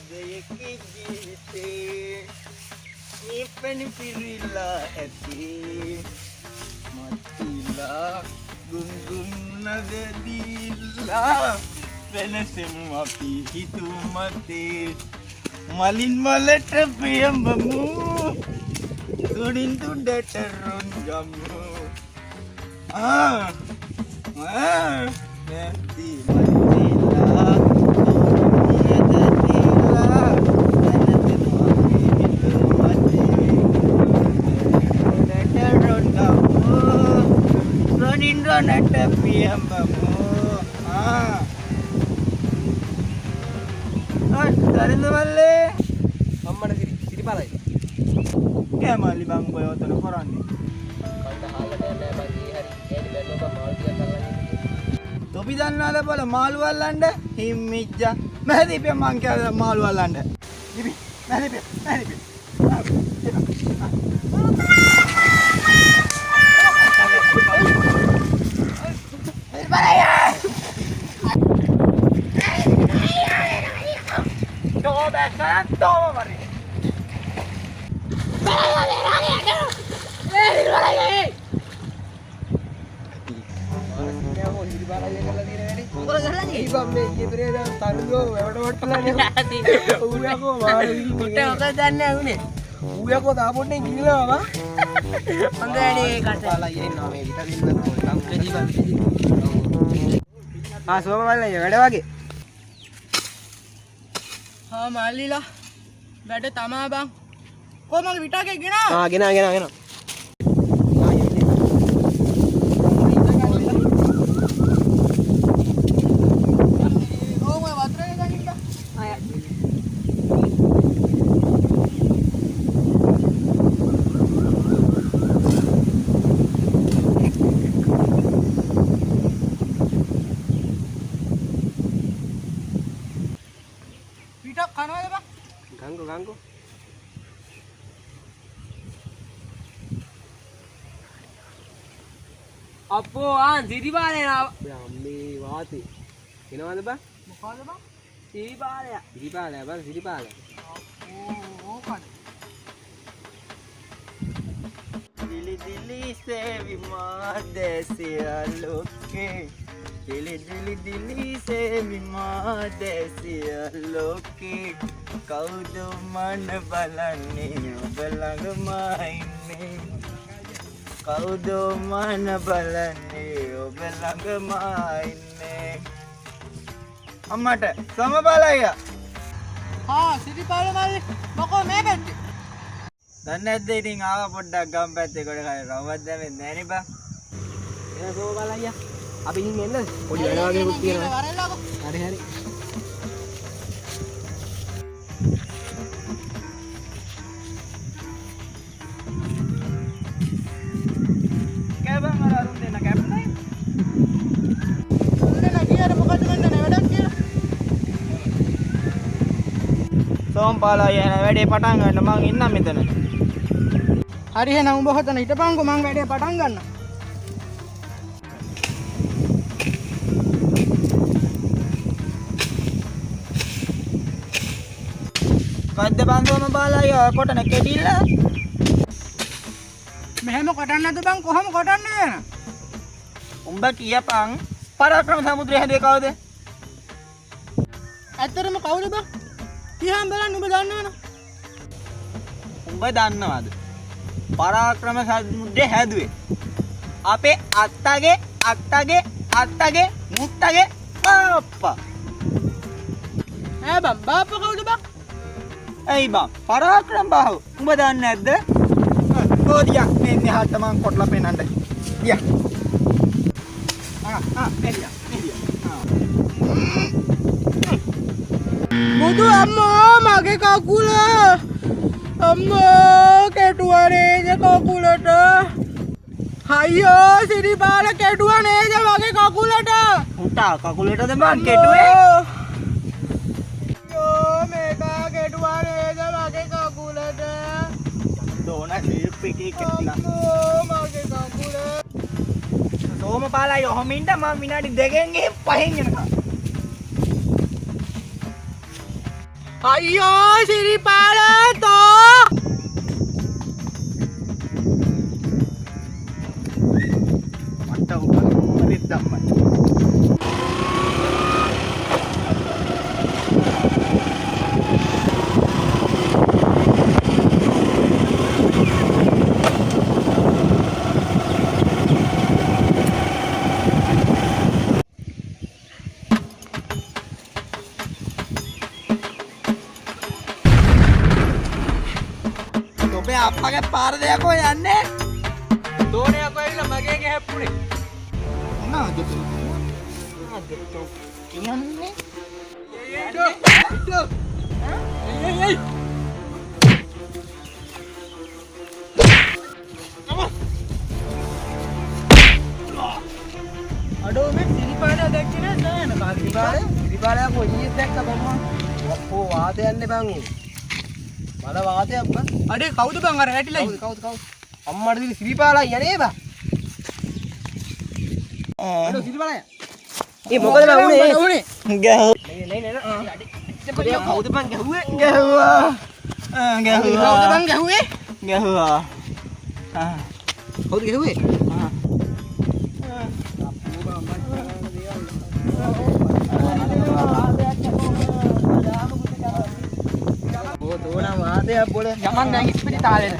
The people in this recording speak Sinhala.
ආදයකි ජීවිතේ ඉපෙනි පිරිලා ඇති මත්තිලා ගුන්ගුන් නගදීලා වෙනසෙමු අපි හිතුමතේ මලින් මලට පියඹමු තුඩින් තුඩට රොන්ගමු නැති මත්තිලා නට පියඹමු තරින්ද මල්ලේ අම්මට සිරිපාලයි කෑ මල්ලි බං ඔය ඔතන කරන්නේ කන්ද හාලට යන්නේ බං ඊ හරි ඒනි බැලුවා බං මාළු ටිකක් අල්ලන් ඉන්නේ තොපි දන්නාද බල මාළු අල්ලන්න හිම්මිච්චා මහදීපිය මං කියලා මාළු අල්ලන්න දීපි මහදීපිය Toma, Mari. Malila. වැඩ තමා බං කොහමද විටාකේ ගෙනා ගෙන පිටක් කනවද බං ගංගු අපෝ සිරිපාලේ නා අම්මේ වාතේ එනවද බං මොකද බං සිරිපාලය බං සිරිපාලය ඕකද දිලි දිලි සේවි මාදේසිය ලෝකේ දිලි සේවි මාදේසිය ලෝකේ කවුද මන බලන්නේ ඔබ ළඟම ඉන්නේ කවුද මන බලන්නේ ඔබ ළඟම ඉන්නේ අම්මට සමබලය සිරිපාල මල්ලි මොකෝ මේ පැත්තේ දන්නේ නැද්ද ඉතින් ආව පොඩ්ඩක් ගම් පැත්තේ කොට කයි රවවත් දැමෙන්නේ නැණි බං එන සමබලය අපි හින් එන්නද පොඩි වැඩ වගේකුත් තියෙනවා හරි සෝම්පාලා යන වැඩේ පටන් ගන්න මං ඉන්නම් මෙතන. හරි එහෙනම් උඹ හතන හිටපන්කෝ මං වැඩේ පටන් ගන්න. කද්ද බං සෝම්පාලා ය කොටන කෙඩිල්ල. මෙහෙම කොටන්නද බං කොහොම කොටන්නේ නේද? උඹ කියපන් පරාක්‍රම සමුද්‍රය හැදුවේ කවුද? ඇත්තටම කවුද බං? තියහම් බලන්න උඹ දන්නවද? උඹ දන්නවද? පරාක්‍රම සමුද්‍රය හැදුවේ අපේ අත්තගේ මුත්තගේ බාප්පා. ඈ බං බාප්පා කවුද බං? ඇයි බං පරාක්‍රම බාහුව උඹ දන්නේ නැද්ද? කොදියා මෙන්න හට මං කොටලා පෙන්නන්න. දියා. එළියා. මුදු අම්මා මගේ කකුල අම්මා කෙටුවා නේද කකුලට අයියෝ සිරිපාල කෙටුවා නේද මගේ කකුලට උටා කකුලටද මං කෙටුවේ යෝ මේකා කෙටුවා නේද මගේ කකුලට දෝන ශිල්ප එකේ කෙටලා මගේ කකුල සෝමපාලයි ඔහොම ඉන්න මම විනාඩි 2කින් ගිහින් 5කින් එනකම් අයියෝ සිරිපාල තෝ මට උඹ දෙද්දම්මයි. ඔබේ අප්පගේ පාර දෙයක්ෝ යන්නේ තෝරයක් ඇවිල්ලා මගේ ගැහැප්පුනේ මොනවද කියන්නේ අඩෝ මේ සිරිපාලය දැක්කේ නෑ සායන සිරිපාලය කොයියෙත් දැක්ක බම්මා අපෝ වාතය යන්නේ බං මල වාතයක් බං අඩේ කවුද බං අර හැටිලා කවුද අම්මට දිලි සිරිපාලයි යන්නේ බං අඩෝ සිරිපාලය ඒ මොකද බං උනේ ගැහුවා නේ කවුද බං ගැහුවේ ගැහුවා කවුද බං ගැහුවේ ගැහුවා කවුද ගැහුවේ තෝරා වාතයක් බොල යමන් දැන් ඉස්පිරිතාලේ